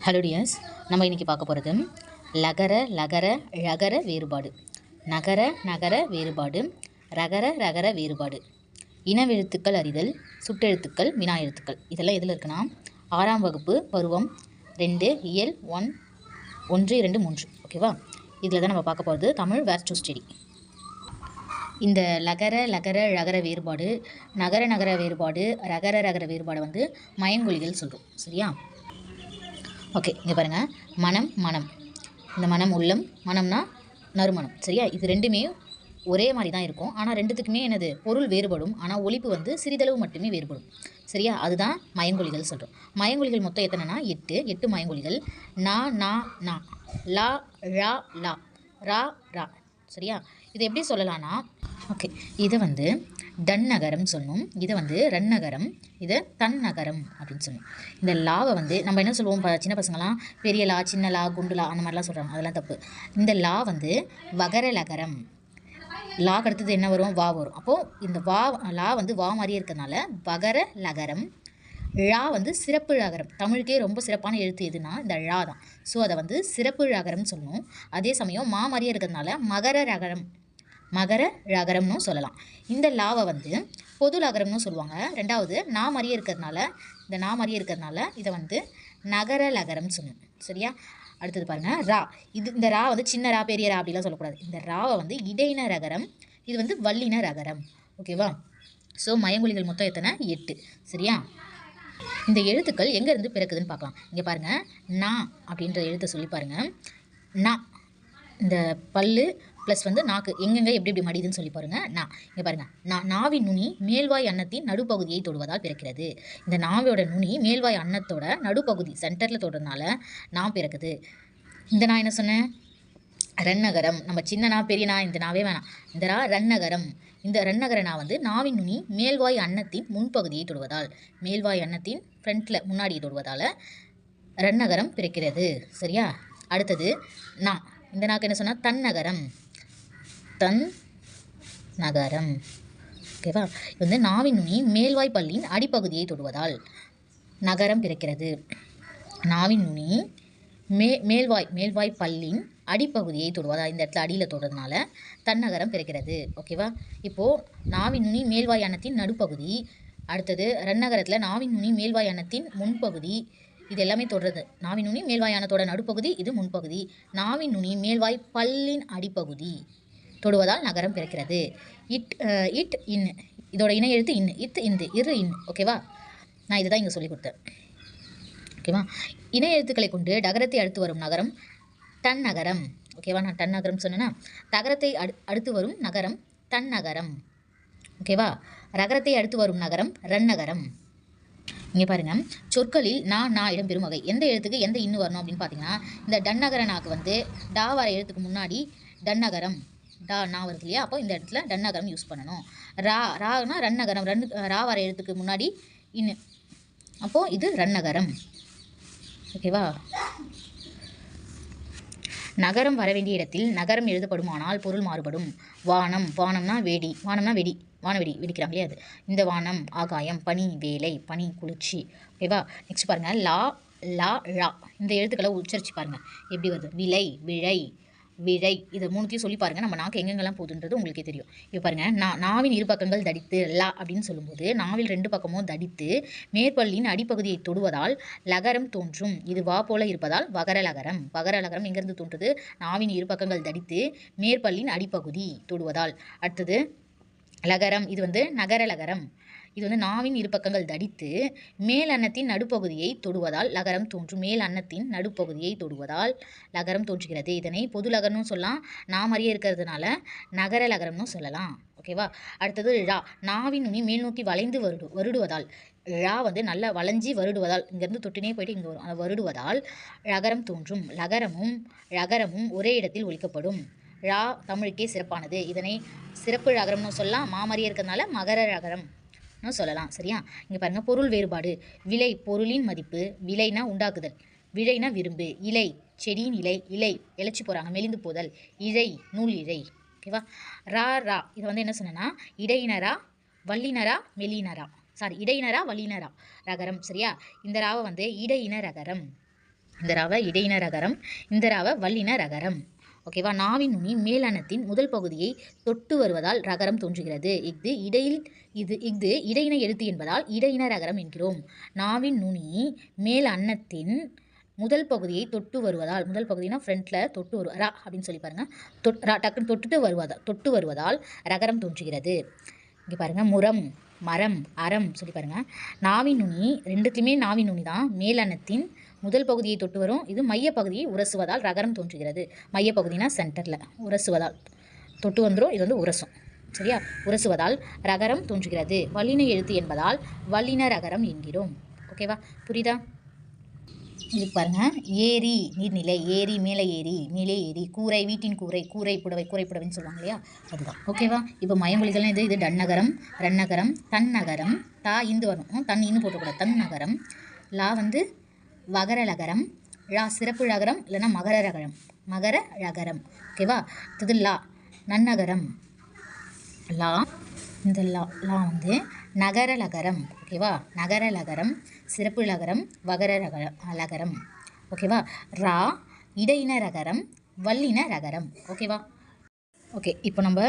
Hello tears, நம்ம இன்றைக்கி பார்க்க போகிறது லகர லகர ழகர வேறுபாடு, நகர நகர வேறுபாடு, ரகர ரகர வேறுபாடு, இனவெழுத்துக்கள் அறிதல், சுட்டெழுத்துக்கள், வினா எழுத்துக்கள். இதெல்லாம் எதில் இருக்குன்னா 6ஆம் வகுப்பு பருவம் 2 இயல் 1 2 3. ஓகேவா? இதில் தான் நம்ம பார்க்க போகிறது தமிழ் வேர்ஸ் டு ஸ்டடி. இந்த லகர லகர ழகர வேறுபாடு, நகர நகர வேறுபாடு, ரகர ரகர வேறுபாடு வந்து மயங்கொலிகள் சொல்கிறோம். சரியா? ஓகே, இங்கே பாருங்கள். மனம் மனம், இந்த மனம் உள்ளம், மனம்னா நறுமணம். சரியா? இது ரெண்டுமே ஒரே மாதிரி தான் இருக்கும். ஆனால் ரெண்டுத்துக்குமே என்னது பொருள் வேறுபடும். ஆனால் ஒலிப்பு வந்து சிறிதளவு மட்டுமே வேறுபடும். சரியா? அதுதான் மயங்கொலிகள் சொல்கிறோம். மயங்கொலிகள் மொத்தம் எத்தனைனா 8 மயங்கொலிகள். நா நா நா, லா ழா லா, ரா ரா. சரியா? இதை எப்படி சொல்லலாம்னா, ஓகே, இதை வந்து டன்னகரம் சொல்லணும், இதை வந்து ரன்னகரம், இதை தன்னகரம் அப்படின்னு சொல்லணும். இந்த லாவை வந்து நம்ம என்ன சொல்லுவோம், சின்ன பசங்களாம் பெரிய லா, சின்ன லா, குண்டு லா அந்த மாதிரிலாம் சொல்கிறாங்க. அதெல்லாம் தப்பு. இந்த லா வந்து வகர லகரம். லா அடுத்தது என்ன வரும்? வா வரும். அப்போது இந்த வா லா வந்து வா மாதிரியே இருக்கிறதுனால வகர லகரம். ழா வந்து சிறப்பு ழகரம். தமிழுக்கே ரொம்ப சிறப்பான எழுத்து எதுனா இந்த ழா தான். ஸோ அதை வந்து சிறப்பு ழகரம் சொல்லணும். அதே சமயம் மா மாதிரியே இருக்கிறதுனால மகர ரகரம், மகர ரகரம்னு சொல்லலாம். இந்த லாவை வந்து பொது லகரம்னு சொல்லுவாங்க. ரெண்டாவது நா மாதிரியே இருக்கிறதுனால, இந்த நா மாதிரியே இருக்கிறதுனால இதை வந்து நகர லகரம் சொல்லணும். சரியா? அடுத்தது பாருங்கள், ரா. இந்த ரா வந்து சின்ன ரா பெரிய ரா அப்படிலாம் சொல்லக்கூடாது. இந்த ராவை வந்து இடையின ரகரம், இது வந்து வல்லின ரகரம். ஓகேவா? ஸோ மயங்கொலிகள் மொத்தம் எத்தனை? 8. சரியா? இந்த எழுத்துக்கள் எங்கேருந்து பிறக்குதுன்னு பார்க்கலாம். இங்கே பாருங்கள், நா அப்படின்ற எழுத்தை சொல்லி பாருங்கள். நா, இந்த பல்லு ப்ளஸ் வந்து நாக்கு எங்கெங்கே எப்படி எப்படி மடிதுன்னு சொல்லி பாருங்கள். நா, இங்கே பாருங்கள், நாவின் நுனி மேல்வாய் அன்னத்தின் நடுப்பகுதியை தொடுவதால் பிறக்கிறது. இந்த நாவோட நுனி மேல்வாய் அன்னத்தோட நடுப்பகுதி சென்டரில் தொடுறதுனால நான் பிறக்குது. இந்த நான் என்ன சொன்னேன்? ரன்னகரம். நம்ம சின்ன நா பெரிய நா, இந்த நாவே வேணாம். இந்த ரா ரன்னகரம். இந்த ரன்னகர நா வந்து நாவின் நுனி மேல்வாய் அன்னத்தின் முன்பகுதியை தொடுவதால், மேல்வாய் அன்னத்தின் ஃப்ரண்ட்டில் முன்னாடியை தொடுவதால் ரன்னகரம் பிறக்கிறது. சரியா? அடுத்தது நா. இந்த நாக்கு என்ன சொன்னால் தன்னகரம், தன் நகரம். ஓகேவா? இது வந்து நாவின் நுனி மேல்வாய் பல்லின் அடிப்பகுதியை தொடுவதால் நகரம் பிறக்கிறது. நாவின் நுனி மேல்வாய் பல்லின் அடிப்பகுதியை தொடுவதால், இந்த இடத்துல அடியில் தொடுறதுனால தன்னகரம் பிறக்கிறது. ஓகேவா? இப்போது நாவின் நுனி மேல்வாய் அன்னத்தின் நடுப்பகுதி. அடுத்தது ரன்னகரத்தில் நாவின் நுனி மேல்வாய் அன்னத்தின் முன்பகுதி. இது எல்லாமே தொடுறது. நாவின் நுனி மேல்வாய் அன்னத்தோட நடுப்பகுதி, இது முன்பகுதி. நாவின் நுனி மேல்வாய் பல்லின் அடிப்பகுதி தொடுவதால் நகரம் பிறக்கிறது. இட் இன், இதோட இணை எழுத்து இன், இத் இந்து, இரு இன். ஓகேவா? நான் இதை தான் இங்கே சொல்லி கொடுத்தேன். ஓகேவா? இணை எழுத்துக்களை கொண்டு டகரத்தை அடுத்து வரும் நகரம் தன்னகரம். ஓகேவா? நான் தன்னகரம் சொன்னேன்னா, தகரத்தை அடுத்து வரும் நகரம் தன்னகரம். ஓகேவா? ரகரத்தை அடுத்து வரும் நகரம் ரன்னகரம். இங்கே பாருங்கள், சொற்களில் நான் இடம்பெறும் வகை. எந்த எழுத்துக்கு எந்த இன்னும் வரணும் அப்படின்னு பார்த்தீங்கன்னா, இந்த டன்னகர நாக்கு வந்து டா வர எழுத்துக்கு முன்னாடி டன்னகரம், டா நா வருது இல்லையா? அப்போ இந்த இடத்துல டன்னகரம் யூஸ் பண்ணணும். ரானா ரன்னகரம், ரா வர எழுத்துக்கு முன்னாடி இன்னு, அப்போது இது ரன்னகரம். ஓகேவா? நகரம் வர வேண்டிய இடத்தில் நகரம் எழுதப்படுமானால் பொருள் மாறுபடும். வானம், வானம்னா வெடி, வானவெடி வெடிக்கிறாங்க இல்லையா? அது இந்த வானம், ஆகாயம், பனி, வேலை, பனி, குளிர்ச்சி. ஓகேவா? நெக்ஸ்ட் பாருங்கள், லா லா ழா. இந்த எழுத்துக்களை உச்சரித்து பாருங்கள் எப்படி வருது. விலை, விழை, விழை. இதை மூணுத்தையும் சொல்லி பாருங்கள். நம்ம நாக்கு எங்கெங்கெல்லாம் போகுதுன்றது உங்களுக்கே தெரியும். இப்போ பாருங்கள், நாவின் இரு பக்கங்கள் தடித்து, லா அப்படின்னு சொல்லும்போது நாவில் 2 பக்கமும் தடித்து மேற்பல்லின் அடிப்பகுதியை தொடுவதால் லகரம் தோன்றும். இது வா போல இருப்பதால் வகர லகரம். வகர லகரம் எங்கேருந்து தோன்றுது? நாவின் இரு பக்கங்கள் தடித்து மேற்பல்லின் அடிப்பகுதி தொடுவதால். அடுத்தது லகரம், இது வந்து நகர லகரம். இது வந்து நாவின் இரு பக்கங்கள் தடித்து மேல் அன்னத்தின் நடுப்பகுதியை தொடுவதால் லகரம் தோன்றும். மேல் அன்னத்தின் நடுப்பகுதியை தொடுவதால் லகரம் தோன்றுகிறது. இதனை பொது லகரம்னு சொல்லலாம். நான் மாதிரியே இருக்கிறதுனால நகர லகரம்னு சொல்லலாம். ஓகேவா? அடுத்தது ழா. நாவின் நுனி மேல் நோக்கி வளைந்து வருடுவதால், ழா வந்து நல்லா வளைஞ்சி வருடுவதால், இங்கேருந்து தொட்டினே போயிட்டு இங்கே வரும், வருடுவதால் லகரம் தோன்றும். லகரமும் ஒரே இடத்தில் ஒலிக்கப்படும். ழா தமிழுக்கே சிறப்பானது. இதனை சிறப்பு லகரம்னு சொல்லலாம். மாமரியே இருக்கிறதுனால மகர லகரம் சொல்லலாம். சரியா? இங்கே பாருங்கள், பொருள் வேறுபாடு. விலை பொருளின் மதிப்பு, விலைனா உண்டாக்குதல், விழைனா விரும்பு, இலை செடியின் இலை இழைச்சி போகிறாங்க, மெலிந்து போதல், இழை நூல் இழை. ஓகேவா? ரா இதை வந்து என்ன சொன்னேன்னா, இடையினரா வல்லினரா மெல்லினரா, இடையினரா வல்லினரா ரகரம். சரியா? இந்த ராவை வந்து இடையின ரகரம். இந்த ராவை இடையின ரகரம், இந்த ராவை வல்லின ரகரம். ஓகேவா. நாவின் நுனி மேலன்னத்தின் முதல் பகுதியை தொட்டு வருவதால் ரகரம் தோன்றுகிறது. இது இடையின எழுத்து என்பதால் இடையின ரகரம் என்கிறோம். நாவின் நுனி மேல் அன்னத்தின் முதல் பகுதியை தொட்டு வருவதால், முதல் பகுதினா ஃப்ரண்ட்டில் தொட்டு வரும் ரா அப்படின்னு சொல்லி பாருங்கள். டக்குன்னு தொட்டு வருவதால் ரகரம் தோன்றுகிறது. இங்கே பாருங்கள், முரம், மரம், அறம் சொல்லி பாருங்கள். நாவின் நுனி ரெண்டுத்துலையுமே நாவின் நுனி தான் மேலன்னத்தின் முதல் பகுதியை தொட்டு வரும். இது மையப்பகுதியை உரசுவதால் ரகரம் தோன்றுகிறது. மையப்பகுதினா சென்டரில் உரசுவதால் தொட்டு வந்துடும், இது வந்து உரசும். சரியா. உரசுவதால் ரகரம் தோன்றுகிறது. வல்லின எழுத்து என்பதால் வல்லின ரகரம் என்கிறோம். ஓகேவா, புரியுதா? இதுக்கு பாருங்கள், ஏரி நீர்நிலை, ஏரி மேலே ஏரி, மேலே ஏரி, கூரை வீட்டின் கூரை, கூரைப்புடவைன்னு சொல்லுவாங்க இல்லையா, அதுதான். ஓகேவா. இப்போ மயமொழிகள்லாம் இது டன்னகரம், ரன்னகரம், தன்னகரம், தா இந்து வரும், தன் இன்னு போட்டக்கூடாது, தன்னகரம். லா வந்து வகர லகரம், லா சிறப்பு லகரம் இல்லைன்னா மகர ரகரம். ஓகேவா. இது லா நன்னகரம், லா இந்த லா வந்து நகர லகரம். ஓகேவா. நகர லகரம், சிறப்பு லகரம், வகர லகரம். ஓகேவா. ரா இடையின ரகரம், வல்லின ரகரம். ஓகேவா. ஓகே, இப்போ நம்ம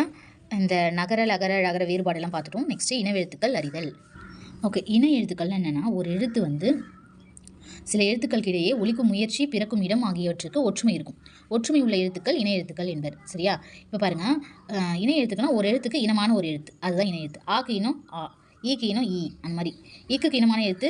இந்த நகர லகர வேறுபாடெல்லாம் பார்த்துட்டோம். நெக்ஸ்ட்டு இன எழுத்துக்கள் அறிதல். ஓகே, இன எழுத்துக்கள் என்னென்னா, ஒரு எழுத்து வந்து சில எழுத்துக்களுக்கிடையே ஒலிக்கும் முயற்சி, பிறக்கும் இடம் ஆகியவற்றுக்கு ஒற்றுமை இருக்கும். ஒற்றுமை உள்ள எழுத்துக்கள் இன எழுத்துக்கள் என்பர். சரியா. இப்போ பாருங்கள், இன எழுத்துக்கள்னா ஒரு எழுத்துக்கு இனமான ஒரு எழுத்து, அதுதான் இன எழுத்து. ஆக்கு இனம் ஆ, ஈக்கு இனம் ஈ, அந்த மாதிரி. ஈக்குக்கு இனமான எழுத்து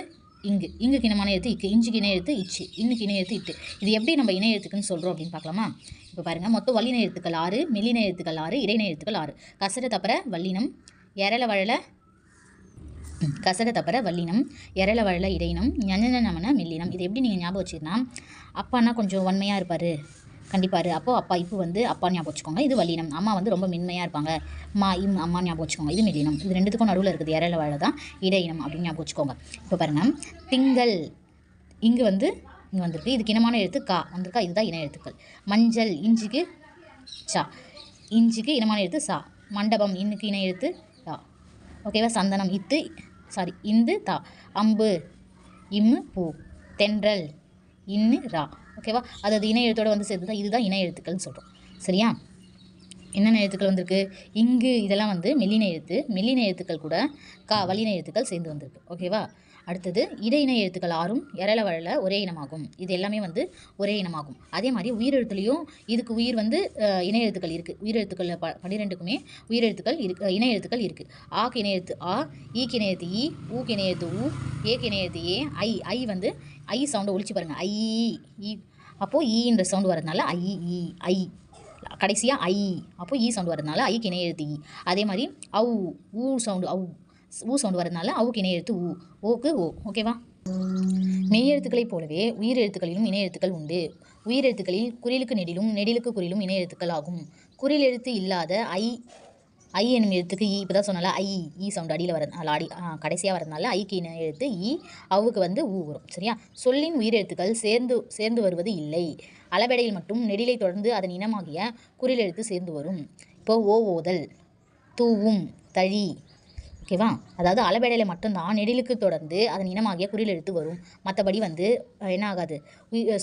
இங்கு, இங்குக்கு இனமான எழுத்து இக்கு, இஞ்சுக்கு இன எழுத்து இச்சு, இன்னுக்கு இன எழுத்து இட்டு. இது எப்படி நம்ம இன எழுத்துக்குன்னு சொல்கிறோம் அப்படின்னு பார்க்கலாமா. இப்போ பாருங்கள், மொத்தம் வல்லின எழுத்துக்கள் 6, மெல்லின எழுத்துக்கள் 6, இடையின எழுத்துக்கள் 6. கசட தப்பற வல்லினம், எரள வழல கசட தப்பற வல்லினம், எரள வழல இடையினம், ஞனன மெல்லினம். இது எப்படி நீங்கள் ஞாபகம் வச்சுருந்தா, அப்பானா கொஞ்சம் வன்மையாக இருப்பார் கண்டிப்பார், அப்போது அப்பா இப்போ வந்து அப்பா ஞாபகம் வச்சுக்கோங்க, இது வல்லினம். அம்மா வந்து ரொம்ப மென்மையாக இருப்பாங்க, அம்மா ஞாபகம் வச்சுக்கோங்க, இது மெல்லினம். இது ரெண்டுத்துக்கும் நடுவில் இருக்குது எரள வழல தான் இடையினம் அப்படின்னு ஞாபகம் வச்சுக்கோங்க. இப்போ பாருங்கள், திங்கள் இங்கே வந்திருக்கு, இதுக்கு இனமான எழுத்து கா வந்திருக்கா, இதுதான் இன எழுத்துக்கள். மஞ்சள் இஞ்சிக்கு சா, இஞ்சிக்கு இனமான எழுத்து சா. மண்டபம் இன்னுக்கு இன எழுத்து தா. ஓகேவா. சந்தனம் இந்து தா. அம்பு இம்மு பூ. தென்றல் இன்னு ரா. ஓகேவா. அதாவது இன எழுத்தோடு வந்து சேர்த்து தான், இதுதான் இன எழுத்துக்கள்னு சொல்கிறோம். சரியா. என்னென்ன எழுத்துக்கள் வந்திருக்கு, இங்கு இதெல்லாம் வந்து மெல்லின எழுத்து, மெல்லின எழுத்துக்கள் கூட வல்லின எழுத்துக்கள் சேர்ந்து வந்திருக்கு. ஓகேவா. அடுத்தது இடையின எழுத்துக்கள் 6ம் எரள வழல ஒரே இனமாகும். இது எல்லாமே வந்து ஒரே இனமாகும். அதே மாதிரி உயிரெழுத்துலையும் இதுக்கு உயிர் வந்து இன எழுத்துக்கள் இருக்குது. உயிரெழுத்துக்கள் 12க்குமே உயிரெழுத்துக்கள் இன எழுத்துக்கள் இருக்குது. ஆக்கு இன எழுத்து ஆ, ஈக்கு இன எழுத்து ஈ, ஊக்கு இன எழுத்து ஊ, ஏக்கு இன எழுத்து ஏ. ஐ வந்து ஐ சவுண்டை ஒழிச்சு பாருங்கள், ஈ. அப்போது ஈன்ற சவுண்டு வரதுனால ஐ. கடைசியாக ஐ, அப்போது ஈ சவுண்டு வரதுனால ஐக்கு இன எழுத்து ஈ. அதே மாதிரி ஊ சவுண்டு வரதுனால அவுக்கு இணை எழுத்து ஊ, ஓக்கு ஓ. ஓகேவா. மெய்யெழுத்துக்களைப் போலவே உயிரெழுத்துக்களிலும் இணை எழுத்துக்கள் உண்டு. உயிரெழுத்துக்களில் குறிலுக்கு நெடிலும், நெடிலுக்கு குறிலும் இணை எழுத்துக்கள் ஆகும். குறில் எழுத்து இல்லாத ஐ என்னும் எழுத்துக்கு ஈ, இப்போ தான் சொன்னால ஈ சவுண்டு அடியில் வரதுனால கடைசியாக வரதுனால ஐக்கு இணை எழுத்து ஈ, அவுக்கு வந்து ஊ வரும். சரியா. சொல்லின் உயிரெழுத்துக்கள் சேர்ந்து வருவது இல்லை. அளபெடையில் மட்டும் நெடிலை தொடர்ந்து அதன் இனமாகிய குறில் எழுத்து சேர்ந்து வரும். இப்போ ஓதல், தூவும், தழி. ஓகேவா. அதாவது அளபெடையில் மட்டும்தான் நெடிலுக்கு தொடர்ந்து அதன் இனமாகிய குறில் எழுத்து வரும். மற்றபடி வந்து என்ன ஆகாது,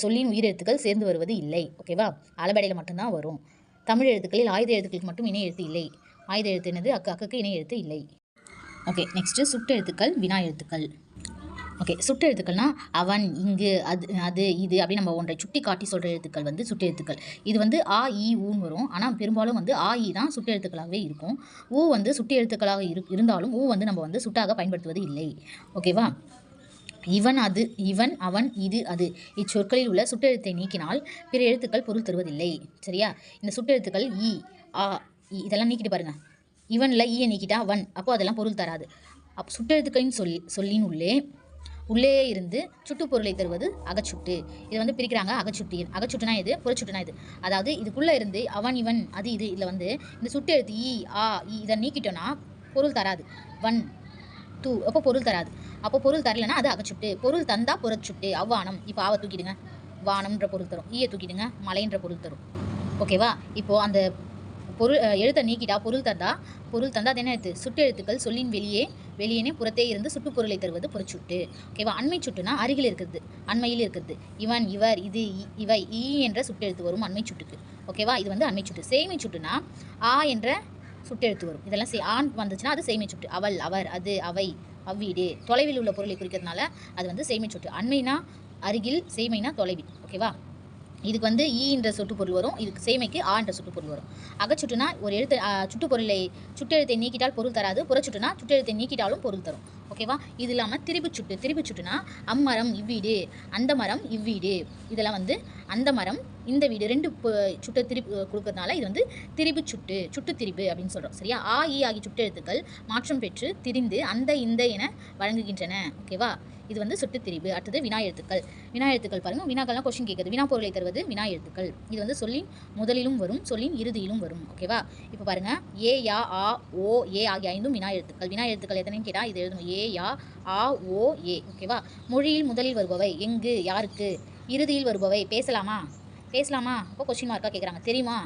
சொல்லின் உயிரெழுத்துக்கள் சேர்ந்து வருவது இல்லை. ஓகேவா. அளபெடையில் மட்டும்தான் வரும். தமிழ் எழுத்துக்களில் ஆயுத எழுத்துக்களுக்கு மட்டும் இணை எழுத்து இல்லை. ஆயுத எழுத்து என்னது, அக்குக்கு இணை எழுத்து இல்லை. ஓகே, நெக்ஸ்ட்டு சுட்டெழுத்துக்கள், வினா எழுத்துக்கள். ஓகே, சுட்டெழுத்துக்கள்னா அவன், இங்கு, அது இது அப்படி நம்ம ஒன்றை சுட்டி காட்டி சொல்கிற எழுத்துக்கள் வந்து சுட்டெழுத்துக்கள். இது வந்து ஆ ஈ ஊன்னு வரும். ஆனால் பெரும்பாலும் வந்து ஆ ஈ தான் சுட்டெழுத்துக்களாகவே இருக்கும். ஊ வந்து சுட்டி எழுத்துக்களாக இருந்தாலும் ஊ வந்து நம்ம வந்து சுட்டாக பயன்படுத்துவது இல்லை. ஓகேவா. இவன், அது, இவன், அவன், இது, அது இச்சொற்களில் உள்ள சுட்டெழுத்தை நீக்கினால் பிற எழுத்துக்கள் பொருள் தருவதில்லை. சரியா. இந்த சுட்டெழுத்துக்கள் ஈ, ஆ, இதெல்லாம் நீக்கிட்டு பாருங்கள். இவனில் ஈயை நீக்கிட்டா வன், அப்போது அதெல்லாம் பொருள் தராது. சுட்டெழுத்துக்களின் சொல்லின் உள்ளே இருந்து சுட்டு பொருளை தருவது அகச்சுட்டு. இது வந்து பிரிக்கிறாங்க அகச்சுட்டு. அகச்சுட்டுனா இது, புறச்சுட்டுனா இது. அதாவது இதுக்குள்ளே இருந்து அவன், இவன், அது, இது இதில் வந்து இந்த சுட்டு எழுத்து ஈ, ஆ, இதை நீக்கிட்டோன்னா பொருள் தராது. வன், தூ, அப்போ பொருள் தராது. அப்போ பொருள் தரலைன்னா அது அகச்சுட்டு. பொருள் தந்தா புறச்சுட்டு. அவ்வானம், இப்போ ஆவை தூக்கிடுங்க, வானம்ன்ற பொருள் தரும். ஈயை தூக்கிடுங்க, மலைன்ற பொருள் தரும். ஓகேவா. இப்போது அந்த எழுத்தை நீக்கிட்டா பொருள் தந்தா அது என்ன எழுத்து, சுட்டு எழுத்துக்கள் சொல்லின் வெளியேனே புறத்தே இருந்து சுட்டுப்பொருளை தருவது புறச்சுட்டு. ஓகேவா. அண்மை சுட்டுனா அருகில் இருக்கிறது, அண்மையில் இருக்கிறது. இவன், இவர், இது, இவை, ஈ என்ற சுட்டெழுத்து வரும் அண்மை சுட்டுக்கு. ஓகேவா? இது வந்து அண்மை சுட்டு. சேய்மை சுட்டுனா ஆ என்ற சுட்டெழுத்து வரும். இதெல்லாம் ஆண் வந்துச்சுன்னா அது சேய்மை சுட்டு. அவள், அவர், அது, அவை, அவ்வீடு. தொலைவில் உள்ள பொருளை குறிக்கிறதுனால அது வந்து சேய்மை சுட்டு. அண்மைனா அருகில், சேய்மைனா தொலைவில். ஓகேவா? இதுக்கு வந்து ஈ என்ற சுட்டுப்பொருள் வரும். இதுக்கு சேய்மைக்கு ஆ என்ற சுட்டுப்பொருள் வரும். அகச்சுட்டுனா ஒரு எழுத்து சுட்டுப்பொருளை சுட்டெழுத்தை நீக்கிட்டால் பொருள் தராது. புறச்சுட்டுனா சுட்டெழுத்தை நீக்கிட்டாலும் பொருள் தரும். ஓகேவா? இது இல்லாமல் திரிபுச்சுட்டு. திரிபுச்சுட்டுனா அம்மரம் இவ்வீடு, அந்த மரம் இவ்வீடு. இதெல்லாம் வந்து அந்த மரம் இந்த வீடு 2 சுட்டு திரிப்பு கொடுக்கறதுனால இது வந்து திரிபு சுட்டு, சுட்டு திரிபு அப்படின்னு சொல்கிறோம். சரியா? ஆ ஈ ஆகிய சுட்டெழுத்துக்கள் மாற்றம் பெற்று திரிந்து அந்த இந்த என வழங்குகின்றன. ஓகேவா? இது வந்து சுட்டு திரிபு. அடுத்தது வினா எழுத்துக்கள். வினா எழுத்துக்கள் பாருங்கள். வினாக்கள்லாம் கொஸ்டின் கேட்குது. வினா பொருளை தருவது வினா எழுத்துக்கள். இது வந்து சொல்லின் முதலிலும் வரும், சொல்லின் இறுதியிலும் வரும். ஓகேவா? இப்போ பாருங்கள், ஏ, யா, ஆ, ஓ, ஏ ஆகிய 5 வினா எழுத்துக்கள். வினா எழுத்துக்கள் எத்தனைன்னு கேட்டால் இது எழுதணும். ஏ, யா, ஆ, ஓ, ஏ. ஓகேவா? மொழியில் முதலில் வருபவை எங்கு, யாருக்கு. இறுதியில் வருபவை பேசலாமா, பேசலாமா. அப்போ கொஸ்டின் மார்க்காக கேட்குறாங்க. தெரியுமா,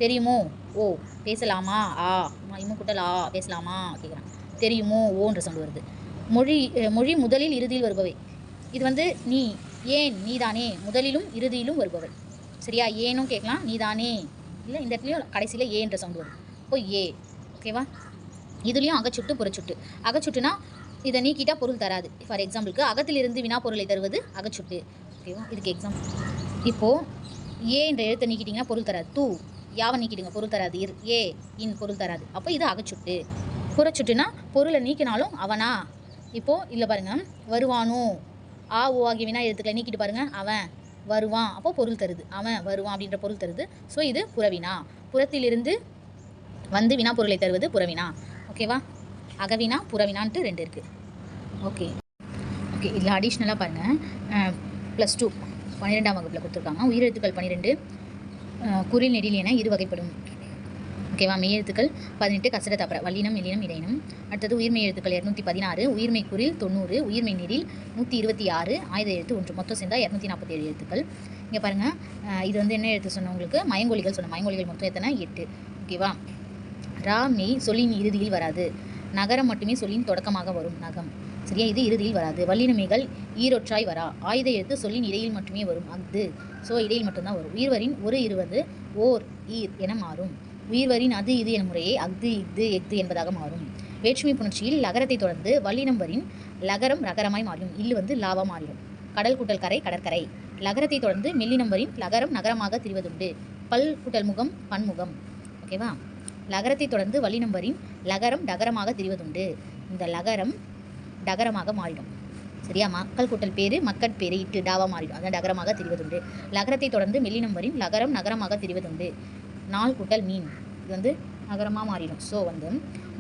தெரியுமோ, ஓ. பேசலாமா, ஆ. இம்மு குட்டல் ஆ. பேசலாமா கேட்குறாங்க. தெரியுமோ, ஓன்ற சவுண்ட் வருது. மொழி முதலில் இறுதியில் வருபவை. இது வந்து நீ, ஏன், நீதானே. முதலிலும் இறுதியிலும் வருபவை. சரியா? ஏனும் கேட்கலாம், நீதானே. இல்லை இந்த இடத்துலையும் கடைசியில் ஏன்ற சவுண்ட் வரும். இப்போ ஏ. ஓகேவா? இதுலேயும் அகச்சுட்டு புறச்சுட்டு. அகச்சுட்டுனா இதை நீக்கிட்டால் பொருள் தராது. ஃபார் எக்ஸாம்பிளுக்கு அகத்திலிருந்து வினா பொருளை தருவது அகச்சுட்டு. ஓகேவா? இதுக்கு எக்ஸாம்பிள். இப்போது ஏ என்ற எழுத்தை நீக்கிட்டிங்கன்னா பொருள் தராது. தூ யாவை நீக்கிடுங்க, பொருள் தராது. ஏ இன் பொருள் தராது. அப்போ இது அகச்சுட்டு. புறச்சுட்டுனா பொருளை நீக்கினாலும் அவனா. இப்போது இல்லை பாருங்கள், வருவானோ, ஆ ஓ ஆகிய வினா எழுத்துக்களை நீக்கிட்டு பாருங்கள், அவன் வருவான். அப்போது பொருள் தருது, அவன் வருவான் அப்படின்ற பொருள் தருது. ஸோ இது புறவினா. புறத்திலிருந்து வந்து வினா பொருளை தருவது புறவினா. ஓகேவா? அகவினா புறவினான்ட்டு 2 இருக்குது. ஓகே ஓகே இதில் அடிஷ்னலாக பாருங்கள், +2 12ஆம் வகுப்பில் கொடுத்துருக்காங்க. உயிரெழுத்துக்கள் 12, குறில் நெடில் என 2 வகைப்படும். ஓகேவா? மெய்யெழுத்துக்கள் 18 கசட தப்பற வல்லினம் மெல்லினம் இடையினம். அடுத்தது உயிர்மெய் எழுத்துக்கள் 216, உயிர்மெய் குறில் 90, உயிர்மெய் நெடில் 126, ஆயுத எழுத்து 1. மொத்தம் சேர்ந்தால் 247 எழுத்துக்கள். இங்கே பாருங்கள், இது வந்து என்ன எழுத்து சொன்ன உங்களுக்கு, மயங்கொலிகள் சொன்ன. மயங்கொலிகள் மொத்தம் எத்தனை, 8. ஓகேவா? ரா மெய் சொல்லின் இறுதியில் வராது. நகரம் மட்டுமே சொல்லின் தொடக்கமாக வரும், நகம். சரியா? இது இறுதியில் வராது. வல்லினமைகள் ஈரொற்றாய் வரா. ஆயுத எழுத்து சொல்லின் இடையில் மட்டுமே வரும், அஃது. ஸோ இடையில் மட்டும்தான் வரும். உயிர்வரின் ஒரு இருவது ஓர் ஈர் என மாறும். உயிர்வரின் அது இது என முறையே அஃது இஃது எஃது என்பதாக மாறும். வேற்றுமை புணர்ச்சியில் லகரத்தை தொடர்ந்து வல்லினம் வரின் லகரம் ரகரமாய் மாறும். இல்லு வந்து லாவா மாறிடும். கடல் கூட்டல் கரை கடற்கரை. லகரத்தை தொடர்ந்து மெல்லினம் வரின் லகரம் நகரமாக திரிவதுண்டு. பல் கூட்டல் முகம் பன்முகம். ஓகேவா? லகரத்தை தொடர்ந்து வல்லினம் வரின் லகரம் டகரமாக திரிவதுண்டு. இந்த லகரம் டகரமாக மாறிடும். சரியா? மக்கள் கூட்டல் பேரு மக்கட்பேரு இட்டு டாவா மாறிடும். அதான் டகரமாக திரிவதுண்டு. லகரத்தை தொடர்ந்து மெல்லினம் வரின் லகரம் நகரமாக திரிவதுண்டு. நாள் கூட்டல் மீன், இது வந்து நகரமாக மாறிடும். ஸோ வந்து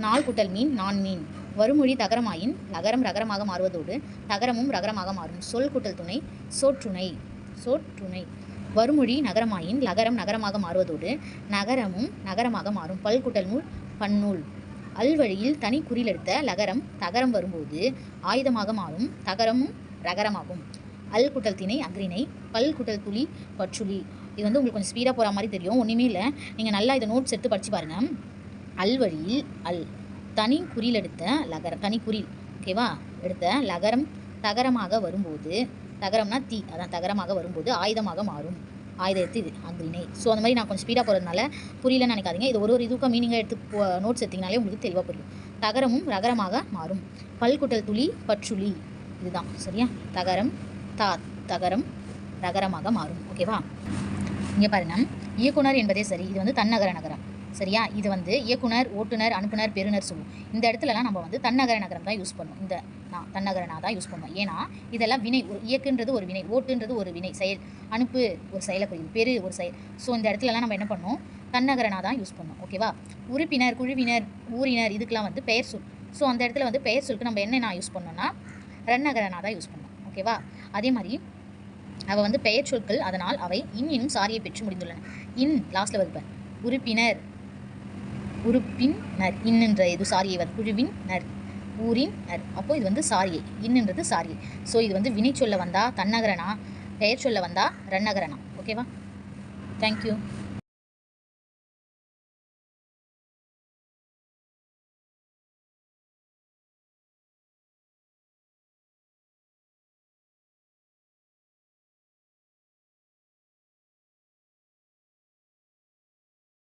நாள் கூட்டல் மீன் நான் மீன். வருமொழி தகரமாயின் லகரம் ரகரமாக மாறுவதோடு தகரமும் ரகரமாக மாறும். சொல் கூட்டல் துணை சோற்றுணை, சோற்றுணை. வருமொழி நகரமாயின் லகரம் நகரமாக மாறுவதோடு நகரமும் நகரமாக மாறும். பல் கூட்டல் நூல் பன்னூல். அல்வழியில் தனி குறிலெடுத்த லகரம் தகரம் வரும்போது ஆயுதமாக மாறும், தகரமும் ரகரமாகும். அல் கூட்டல் திணை அக்ரிணை. பல் கூட்டல் துளி பற்றுளி. இது வந்து உங்களுக்கு கொஞ்சம் ஸ்பீடாக போகிற மாதிரி தெரியும், ஒன்றுமே இல்லை. நீங்கள் நல்லா இதை நோட்ஸ் எடுத்து படித்து பாருங்கள். அல்வழியில் அல் தனி குறில் எடுத்த லகரம், தனி குறில் ஓகேவா எடுத்த லகரம் தகரமாக வரும்போது, தகரம்னா தீ, அதான் தகரமாக வரும்போது ஆயுதமாக மாறும். ஆயுதத்து இது அக்ரிணை. ஸோ அந்த மாதிரி நான் கொஞ்சம் ஸ்பீடாக போகிறதுனால புரியலன்னு நினைக்காதீங்க. இது ஒரு இதுக்கும் மீனிங்காக எடுத்து நோட்ஸ் எடுத்திங்கனாலே உங்களுக்கு தெளிவாக புரியும். தகரமும் ரகரமாக மாறும். பல்குட்டல் துளி பற்றுளி, இதுதான் சரியா? தகரம் தகரம் ரகரமாக மாறும். ஓகேவா? இங்கே பாருங்கள், இயக்குனர் என்பதே சரி, இது வந்து தன்னகர நகரம். சரியா? இது வந்து இயக்குனர், ஓட்டுநர், அனுப்புனர், பெறுநர் சொல்லுவோம். இந்த இடத்துலலாம் நம்ம வந்து தன்னகர நகரம் தான் யூஸ் பண்ணுவோம். இந்த தன்னகரனா தான் யூஸ் பண்ணுவோம். ஏன்னா இதெல்லாம் வினை. ஒரு இயக்குன்றது ஒரு வினை, ஓட்டுன்றது ஒரு வினை செயல், அனுப்பு ஒரு செயலை குறிக்கும், பெரு ஒரு செயல். ஸோ இந்த இடத்துலலாம் நம்ம என்ன பண்ணோம், தன்னகரனா தான் யூஸ் பண்ணோம். ஓகேவா? உறுப்பினர், குழுவினர், ஊரினர் இதுக்கெலாம் வந்து பெயர் சொல். ஸோ அந்த இடத்துல வந்து பெயர் சொல்லுக்கு நம்ம என்ன யூஸ் பண்ணோம்னா ரன்னகரனா தான் யூஸ் பண்ணோம். ஓகேவா? அதே மாதிரி அவள் வந்து பெயர் சொற்கள், அதனால் அவை இன் எனும் சாரியை பெற்று முடிந்துள்ளன. இன் லாஸ்ட்டில் வருப்பேன். உறுப்பினர், உறுப்பினர் இன்னென்ற இது சாரியை வந்து குழுவின் நர், ஊரின் நர். அப்போது இது வந்து சாரியை, இன்னென்றது சாரியை. ஸோ இது வந்து வினை சொல்ல வந்தால் தன்னகரனா, பெயர் சொல்ல வந்தால் ரன்னகரனா. ஓகேவா? தேங்க்யூ.